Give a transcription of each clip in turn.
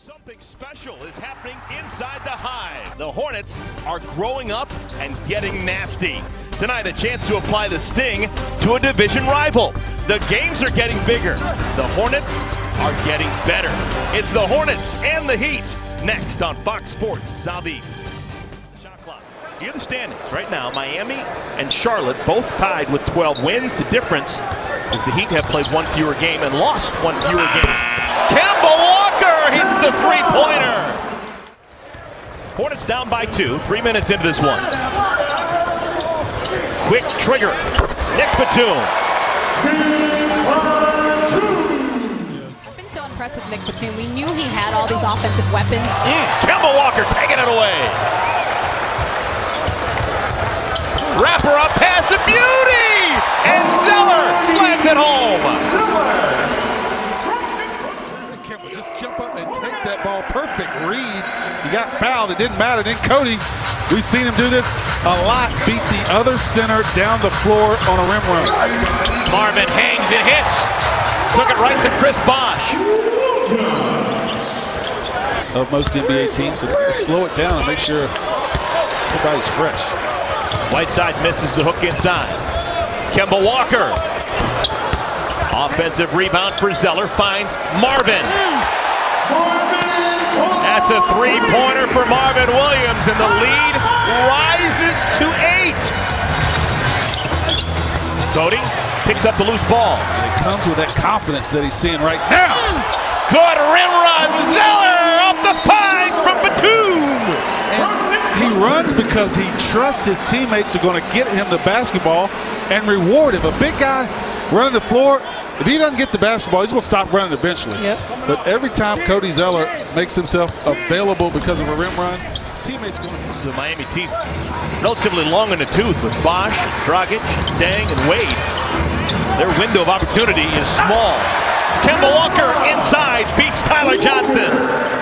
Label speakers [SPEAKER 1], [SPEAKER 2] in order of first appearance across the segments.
[SPEAKER 1] Something special is happening inside the Hive. The Hornets are growing up and getting nasty. Tonight, a chance to apply the sting to a division rival. The games are getting bigger. The Hornets are getting better. It's the Hornets and the Heat. Next on Fox Sports Southeast. Shot clock. Here are the standings. Right now, Miami and Charlotte both tied with 12 wins. The difference is the Heat have played one fewer game and lost one fewer game. Hits the three-pointer. Hornets down by 2, 3 minutes into this one. Quick trigger. Nick Batum.
[SPEAKER 2] I've been so impressed with Nick Batum. We knew he had all these offensive weapons.
[SPEAKER 1] Kemba Walker taking it away. Wrapper up pass, a beauty! And Zeller slams it home.
[SPEAKER 3] Just jump up and take that ball. Perfect read. He got fouled. It didn't matter. Then Cody, we've seen him do this a lot. Beat the other center down the floor on a rim run.
[SPEAKER 1] Marvin hangs and hits. Took it right to Chris Bosh.
[SPEAKER 3] Of most NBA teams, so slow it down and make sure everybody's fresh.
[SPEAKER 1] Whiteside misses the hook inside. Kemba Walker. Offensive rebound for Zeller, finds Marvin. That's a three-pointer for Marvin Williams, and the lead rises to 8. Cody picks up the loose ball.
[SPEAKER 3] And it comes with that confidence that he's seeing right now.
[SPEAKER 1] Good rim run, Zeller off the 5 from Batum.
[SPEAKER 3] And he runs because he trusts his teammates are going to get him the basketball and reward him. A big guy running the floor, if he doesn't get the basketball, he's going to stop running eventually. Yep. But every time Cody Zeller makes himself available because of a rim run, his teammates going to.
[SPEAKER 1] This is a Miami team relatively long in the tooth with Bosh, Dragic, Dang, and Wade. Their window of opportunity is small. Kemba Walker inside beats Tyler Johnson.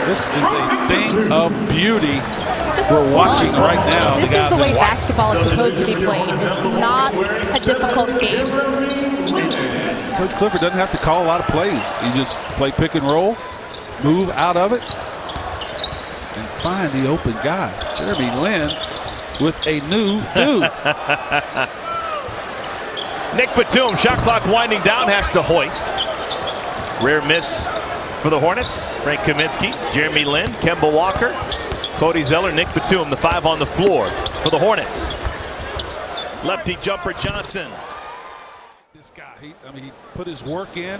[SPEAKER 3] This is a thing of beauty we're watching right now.
[SPEAKER 2] This is the way basketball is supposed to be played. It's not a difficult game.
[SPEAKER 3] Coach Clifford doesn't have to call a lot of plays. You just play pick and roll, move out of it, and find the open guy. Jeremy Lin with a new dude.
[SPEAKER 1] Nick Batum, shot clock winding down, has to hoist. Rare miss for the Hornets. Frank Kaminsky, Jeremy Lin, Kemba Walker, Cody Zeller, Nick Batum, the 5 on the floor for the Hornets. Lefty jumper Johnson.
[SPEAKER 3] This guy, he put his work in,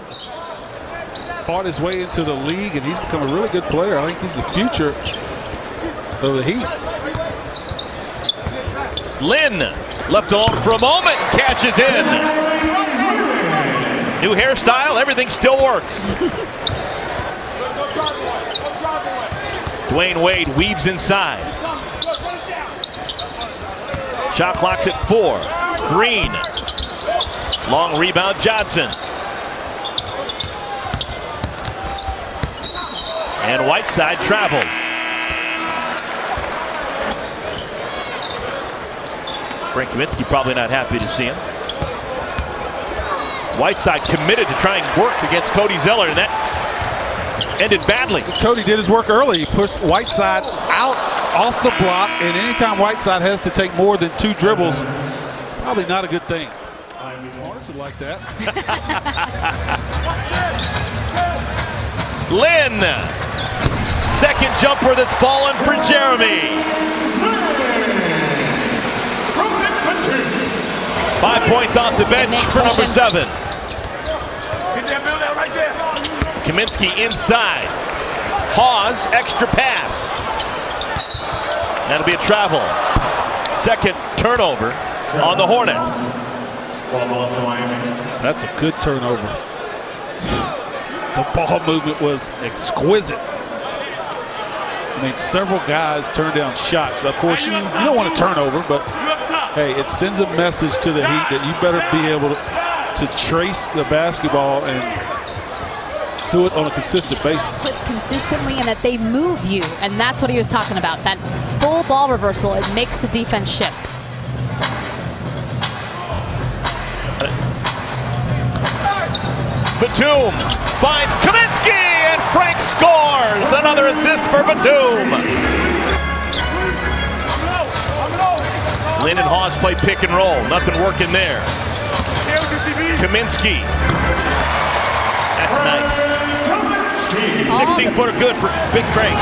[SPEAKER 3] fought his way into the league, and he's become a really good player. I think he's the future of the Heat.
[SPEAKER 1] Lin left alone for a moment, catches in. New hairstyle, everything still works. Dwayne Wade weaves inside. Shot clock's at 4. Green. Long rebound, Johnson. And Whiteside traveled. Frank Kaminsky probably not happy to see him. Whiteside committed to try and work against Cody Zeller, and that ended badly.
[SPEAKER 3] Cody did his work early. He pushed Whiteside out off the block, and anytime Whiteside has to take more than 2 dribbles, probably not a good thing. Hornets would like that.
[SPEAKER 1] Lin, second jumper that's fallen for Jeremy. 5 points off the bench for number 7. Kaminsky inside. Hawes, extra pass. That'll be a travel. Second turnover on the Hornets.
[SPEAKER 3] That's a good turnover. The ball movement was exquisite. I mean, several guys turned down shots. Of course, you don't want a turnover, but hey, it sends a message to the Heat that you better be able to trace the basketball and do it on a consistent basis.
[SPEAKER 2] Consistently, and that they move you, and that's what he was talking about. That full ball reversal, it makes the defense shift.
[SPEAKER 1] Batum finds Kaminsky, and Frank scores another assist for Batum. Lynn and Hawes play pick and roll. Nothing working there. Kaminsky. That's nice. 16-footer good for Big Frank.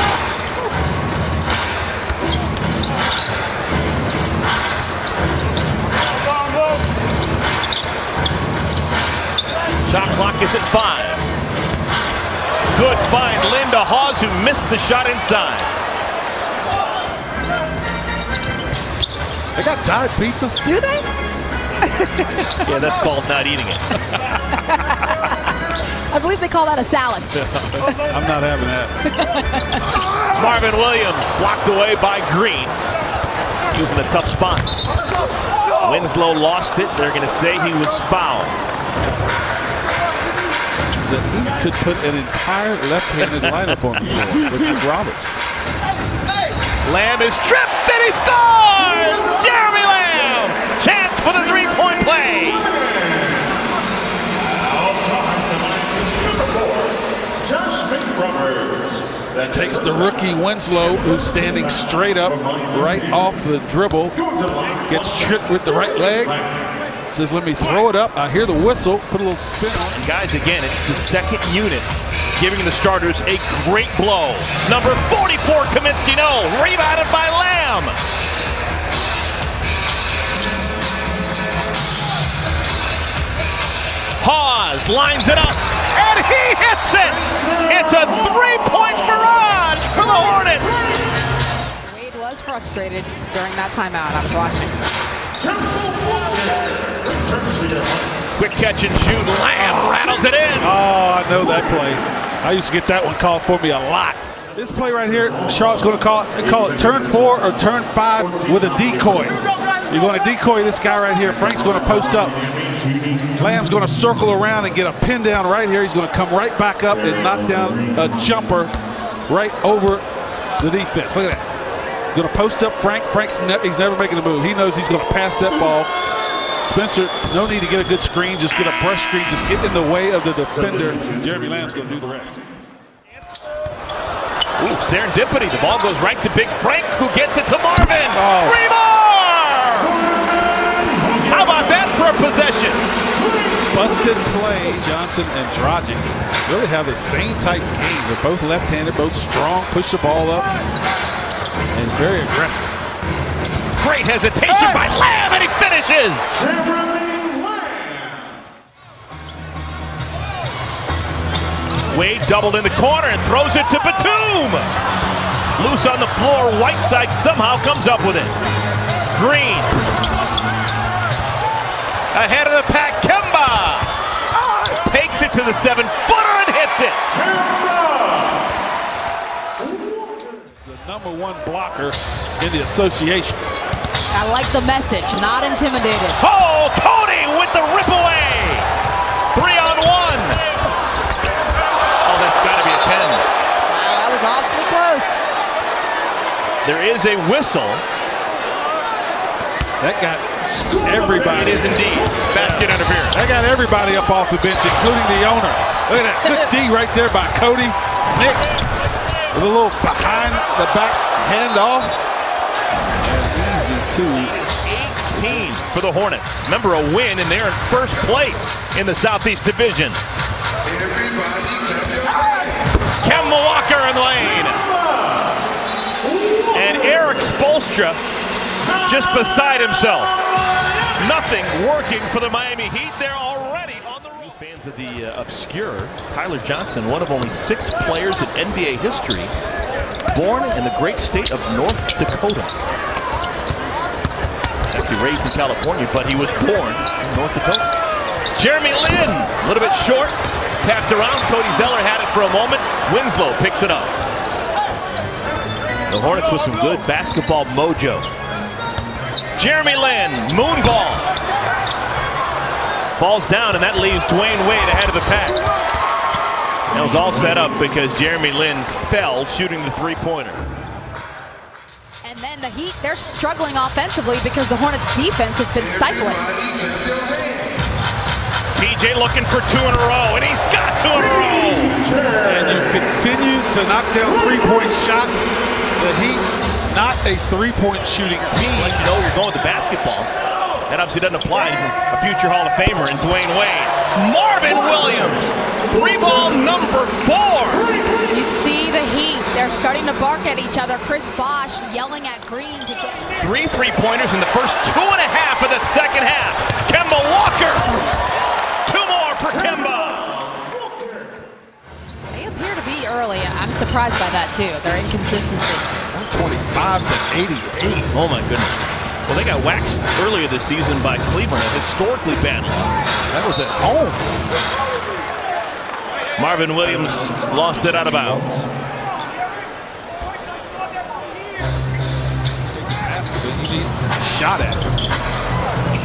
[SPEAKER 1] Shot clock is at 5. Good find, Linda Hawes, who missed the shot inside.
[SPEAKER 3] They got diet pizza.
[SPEAKER 2] Do they?
[SPEAKER 1] Yeah, that's called not eating it.
[SPEAKER 2] I believe they call that a salad.
[SPEAKER 3] I'm not having that.
[SPEAKER 1] Marvin Williams blocked away by Green. He was in a tough spot. Winslow lost it. They're going to say he was fouled.
[SPEAKER 3] The Heat could put an entire left-handed lineup on the floor with Roberts.
[SPEAKER 1] Lamb is tripped and he scores! Jeremy Lamb! Chance for the three-point play.
[SPEAKER 3] That takes the rookie Winslow, who's standing straight up right off the dribble. Gets tripped with the right leg. Says, let me throw it up. I hear the whistle. Put a little spin on it.
[SPEAKER 1] And guys, again, it's the second unit giving the starters a great blow. Number 44, Kaminsky, no. Rebounded by Lamb. Hawes lines it up, and he hits it. It's a three-point barrage for the Hornets.
[SPEAKER 2] Wade was frustrated during that timeout. I was watching.
[SPEAKER 1] Quick catch and shoot. Lamb rattles it in.
[SPEAKER 3] Oh, I know that play. I used to get that one called for me a lot. This play right here, Charlotte's going to call it turn 4 or turn 5 with a decoy. You're going to decoy this guy right here. Frank's going to post up. Lamb's going to circle around and get a pin down right here. He's going to come right back up and knock down a jumper right over the defense. Look at that. Going to post up Frank. He's never making a move. He knows he's going to pass that ball. Spencer, no need to get a good screen. Just get a brush screen. Just get in the way of the defender. Jeremy Lamb's going to do the rest.
[SPEAKER 1] Ooh, serendipity. The ball goes right to Big Frank, who gets it to Marvin.
[SPEAKER 3] Oh.
[SPEAKER 1] 3 more! How about that for a possession?
[SPEAKER 3] Busted play. Johnson and Dragic really have the same type game. They're both left-handed, both strong, push the ball up, and very aggressive.
[SPEAKER 1] Great hesitation by Lamb, and he finishes. Wade doubled in the corner and throws it to Batum. Loose on the floor, Whiteside somehow comes up with it. Green. Ahead of the pack, Kemba. Takes it to the 7-footer and hits it.
[SPEAKER 3] It's the #1 blocker in the association.
[SPEAKER 2] I like the message, not intimidated.
[SPEAKER 1] Oh, Cody with the rip away. 3-on-1. Oh, that's got to be a 10.
[SPEAKER 2] Wow, that was awfully close.
[SPEAKER 1] There is a whistle.
[SPEAKER 3] That got everybody.
[SPEAKER 1] It is indeed. Basket interference.
[SPEAKER 3] That got everybody up off the bench, including the owner. Look at that. Good D right there by Cody. Nick with a little behind the back handoff. And easy too.
[SPEAKER 1] 18 for the Hornets. Remember, a win, and they're in first place in the Southeast Division. Kemba Walker in the lane. And Eric Spoelstra just beside himself. Nothing working for the Miami Heat. They're already on the road. Fans of the obscure, Tyler Johnson, one of only 6 players in NBA history born in the great state of North Dakota. Actually raised in California, but he was born in North Dakota. Jeremy Lin, a little bit short, tapped around. Cody Zeller had it for a moment. Winslow picks it up. The Hornets with some good basketball mojo. Jeremy Lin, moon ball. Falls down, and that leaves Dwayne Wade ahead of the pack. That was all set up because Jeremy Lin fell shooting the three-pointer.
[SPEAKER 2] And then the Heat, they're struggling offensively because the Hornets' defense has been stifling.
[SPEAKER 1] TJ looking for 2 in a row, and he's got 2 in a row.
[SPEAKER 3] And you continue to knock down three-point shots. The Heat, not a three-point shooting team.
[SPEAKER 1] Let you know you're going with the basketball. That obviously doesn't apply to a future Hall of Famer in Dwayne Wade. Marvin Williams, 3-ball number 4.
[SPEAKER 2] You see the Heat. They're starting to bark at each other. Chris Bosh yelling at Green to get
[SPEAKER 1] 3 3-pointers in the first 2.5 of the second half. Kemba Walker, 2 more for Kemba.
[SPEAKER 2] They appear to be early. I'm surprised by that too. Their inconsistency.
[SPEAKER 3] 125 to 88.
[SPEAKER 1] Oh my goodness. Well, they got waxed earlier this season by Cleveland, a historically bad loss.
[SPEAKER 3] That was at home.
[SPEAKER 1] Marvin Williams lost it out of bounds.
[SPEAKER 3] You need a shot at it.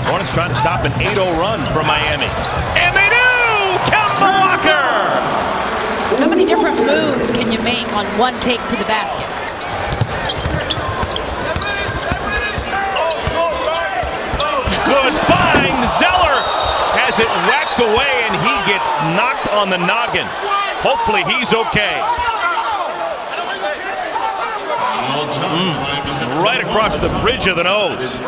[SPEAKER 1] Hornets trying to stop an 8-0 run from Miami. And they do! Kemba Walker!
[SPEAKER 2] How many different moves can you make on one take to the basket?
[SPEAKER 1] Good find. Zeller has it whacked away, and he gets knocked on the noggin. Hopefully he's okay. Right across the bridge of the nose.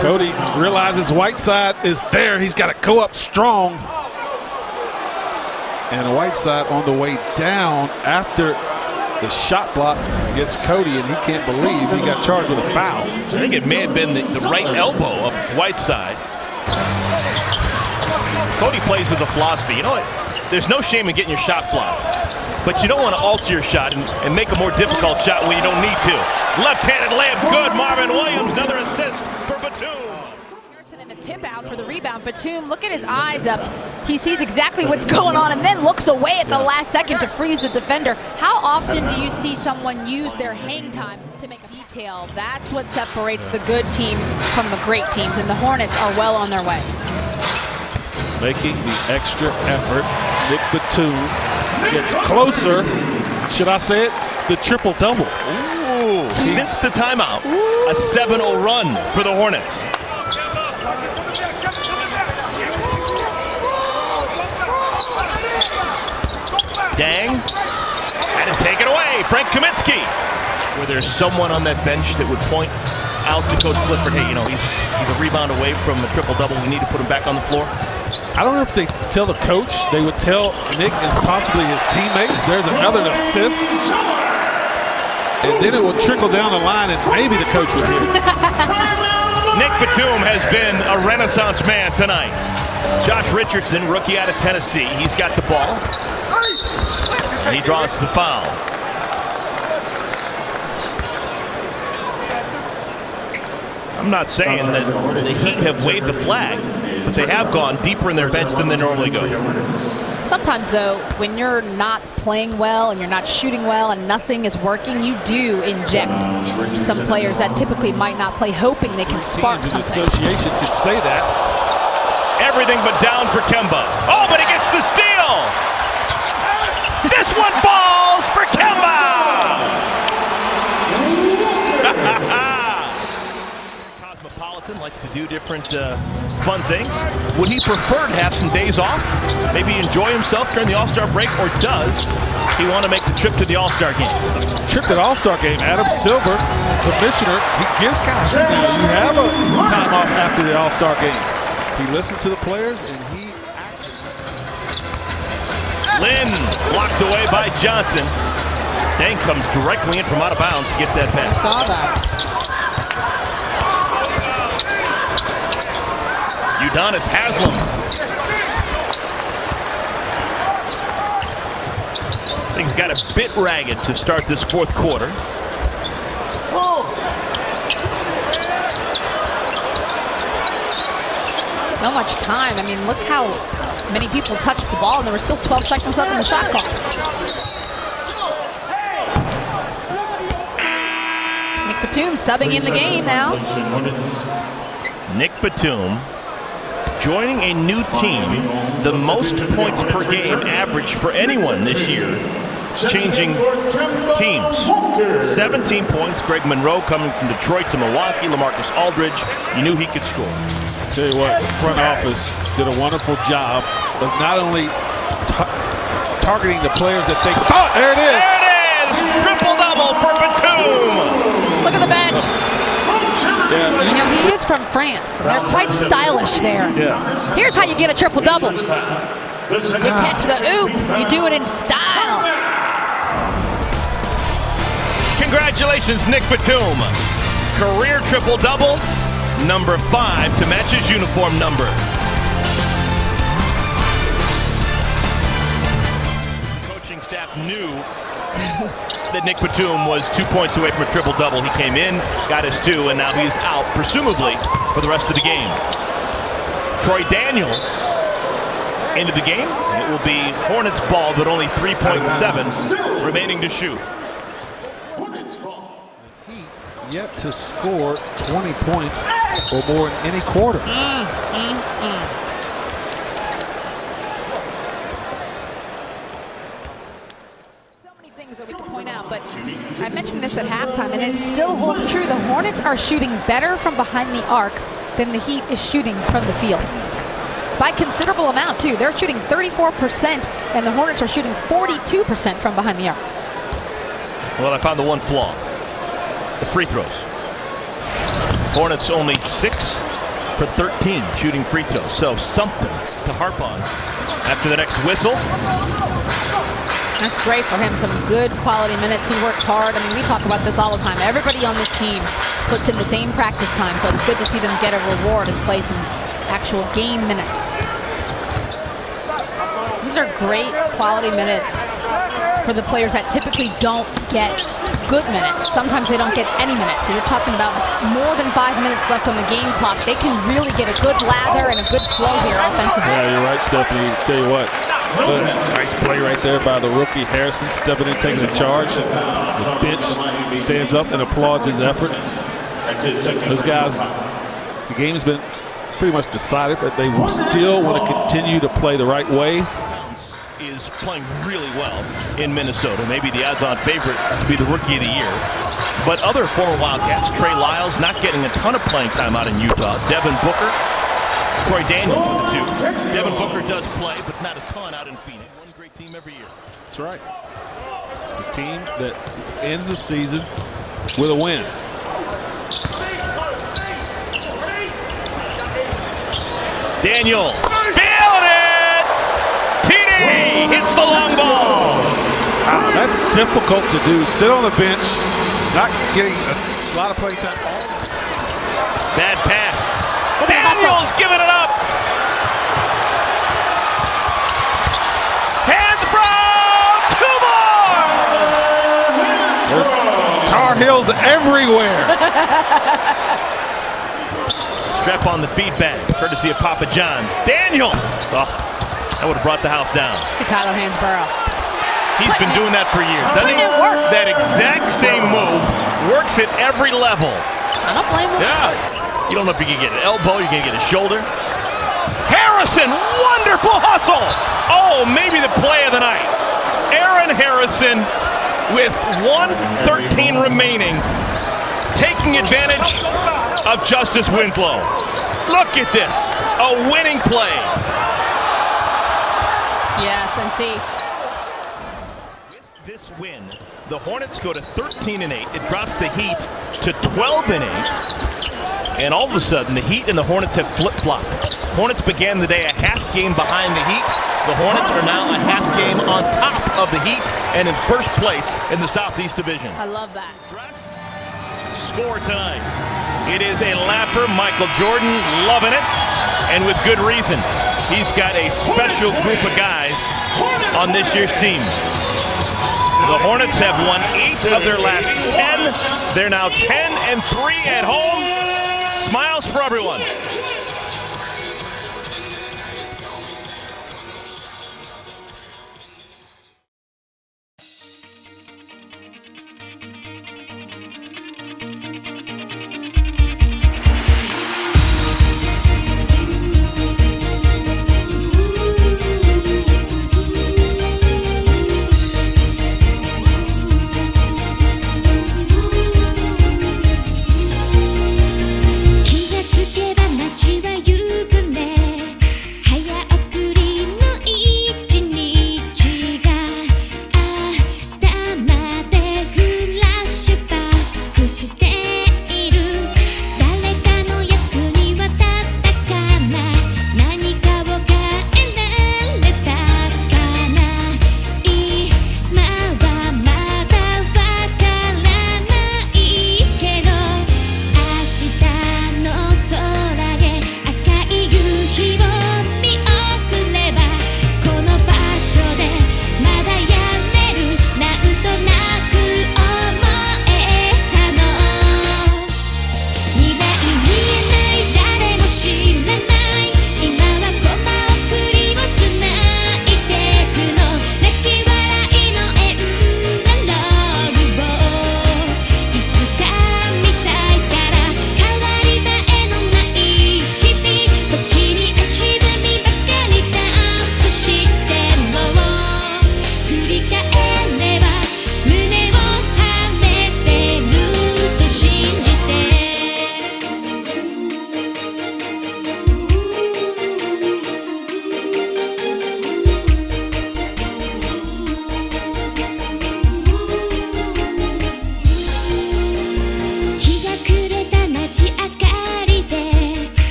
[SPEAKER 3] Cody realizes Whiteside is there. He's got to go up strong. And Whiteside on the way down after the shot block gets Cody, and he can't believe he got charged with a foul.
[SPEAKER 1] I think it may have been the right elbow of Whiteside. Cody plays with the philosophy. You know what? There's no shame in getting your shot blocked, but you don't want to alter your shot and make a more difficult shot when you don't need to. Left-handed layup, good. Marvin Williams, another assist for Batum.
[SPEAKER 2] And a tip out for the rebound. Batum, look at his eyes up. He sees exactly what's going on and then looks away at the last second to freeze the defender. How often do you see someone use their hang time to make a detail? That's what separates the good teams from the great teams, and the Hornets are well on their way.
[SPEAKER 3] Making the extra effort. Nick Batum gets closer. Should I say it? The triple-double.
[SPEAKER 1] Ooh. Since the timeout, a 7-0 run for the Hornets. Dang, had to take it away. Frank Kaminsky. Where there's someone on that bench that would point out to Coach Clifford, hey, you know, he's a rebound away from a triple-double. We need to put him back on the floor.
[SPEAKER 3] I don't know if they tell the coach. They would tell Nick and possibly his teammates. There's another assist. And then it will trickle down the line, and maybe the coach would hear it.
[SPEAKER 1] Nick Batum has been a renaissance man tonight. Josh Richardson, rookie out of Tennessee. He's got the ball. And he draws the foul. I'm not saying that the Heat have waved the flag, but they have gone deeper in their bench than they normally go.
[SPEAKER 2] Sometimes, though, when you're not playing well and you're not shooting well and nothing is working, you do inject some players that typically might not play, hoping they can spark something.
[SPEAKER 3] The association could say that.
[SPEAKER 1] Everything but down for Kemba. Oh, but he gets the steal! This one falls for Kemba! Cosmopolitan likes to do different fun things. Would he prefer to have some days off? Maybe enjoy himself during the All-Star break, or does he want to make the trip to the All-Star game?
[SPEAKER 3] Trip to the All-Star game. Adam Silver, commissioner, he gives guys, you have a time off after the All-Star game. He listened to the players, and he acted.
[SPEAKER 1] Lynn blocked away by Johnson. Dang comes directly in from out of bounds to get that pass.
[SPEAKER 2] Saw that.
[SPEAKER 1] Udonis Haslem. Things got a bit ragged to start this fourth quarter.
[SPEAKER 2] So much time. I mean, look how many people touched the ball, and there were still 12 seconds left in the shot clock. Nick Batum subbing in the game now.
[SPEAKER 1] Nick Batum joining a new team, the most points per game average for anyone this year changing teams. 17 points. Greg Monroe coming from Detroit to Milwaukee. LaMarcus Aldridge, you knew he could score.
[SPEAKER 3] Tell you what, the front office did a wonderful job of not only targeting the players that they thought. There it is.
[SPEAKER 1] There it is. Triple-double for Batum.
[SPEAKER 2] Look at the bench.
[SPEAKER 3] Yeah.
[SPEAKER 2] You know, he is from France. They're quite stylish there.
[SPEAKER 3] Yeah.
[SPEAKER 2] Here's how you get a triple-double. You catch the oop. You do it in style.
[SPEAKER 1] Congratulations, Nick Batum. Career triple-double, number 5 to match his uniform number. Coaching staff knew that Nick Batum was 2 points away from a triple-double. He came in, got his 2, and now he's out, presumably, for the rest of the game. Troy Daniels into the game. It will be Hornets ball, but only 3.7 remaining to shoot.
[SPEAKER 3] Yet to score 20 points or more in any quarter.
[SPEAKER 2] So many things that we can point out, but I mentioned this at halftime, and it still holds true. The Hornets are shooting better from behind the arc than the Heat is shooting from the field. By considerable amount, too. They're shooting 34%, and the Hornets are shooting 42% from behind the arc.
[SPEAKER 1] Well, I found the one flaw. The free throws. Hornets only 6 for 13 shooting free throws. So something to harp on after the next whistle.
[SPEAKER 2] That's great for him. Some good quality minutes. He works hard. I mean, we talk about this all the time. Everybody on this team puts in the same practice time, so it's good to see them get a reward and play some actual game minutes. These are great quality minutes for the players that typically don't get good minutes. Sometimes they don't get any minutes. So you're talking about more than 5 minutes left on the game clock. They can really get a good lather and a good flow here offensively.
[SPEAKER 3] Yeah, you're right, Stephanie. Tell you what, nice play right there by the rookie Harrison, stepping in, taking the charge. The bench stands up and applauds his effort. Those guys, the game's been pretty much decided, but they still want to continue to play the right way.
[SPEAKER 1] Is playing really well in Minnesota. Maybe the odds-on favorite to be the Rookie of the Year. But other former Wildcats, Trey Lyles not getting a ton of playing time out in Utah. Devin Booker, Troy Daniels with the 2. Devin Booker does play, but not a ton out in Phoenix. One great team every year.
[SPEAKER 3] That's right. The team that ends the season with a win.
[SPEAKER 1] Daniels, feeling it! TD hits the long ball.
[SPEAKER 3] Wow, that's difficult to do. Sit on the bench, not getting a lot of play time.
[SPEAKER 1] Bad pass. Daniels giving it up. Hands brown, 2 more.
[SPEAKER 3] There's Tar Heels everywhere.
[SPEAKER 1] Strap on the feedback, courtesy of Papa John's. Daniels. Oh, that would have brought the house down.
[SPEAKER 2] Tyler Hansborough.
[SPEAKER 1] He's been doing that for years. Doesn't he? That exact same move works at every level.
[SPEAKER 2] I don't blame him.
[SPEAKER 1] Yeah. You don't know if you can get an elbow, you can get a shoulder. Harrison, wonderful hustle. Oh, maybe the play of the night. Aaron Harrison with 1:13 remaining, taking advantage of Justice Winslow. Look at this, a winning play.
[SPEAKER 2] Yes, and see.
[SPEAKER 1] With this win, the Hornets go to 13-8. It drops the Heat to 12-8. And all of a sudden, the Heat and the Hornets have flip-flopped. Hornets began the day a half game behind the Heat. The Hornets are now a half game on top of the Heat and in first place in the Southeast Division.
[SPEAKER 2] I love that.
[SPEAKER 1] Score tonight. It is a lapper. Michael Jordan loving it, and with good reason. He's got a special group of guys on this year's team. The Hornets have won 8 of their last 10. They're now 10-3 at home. Smiles for everyone.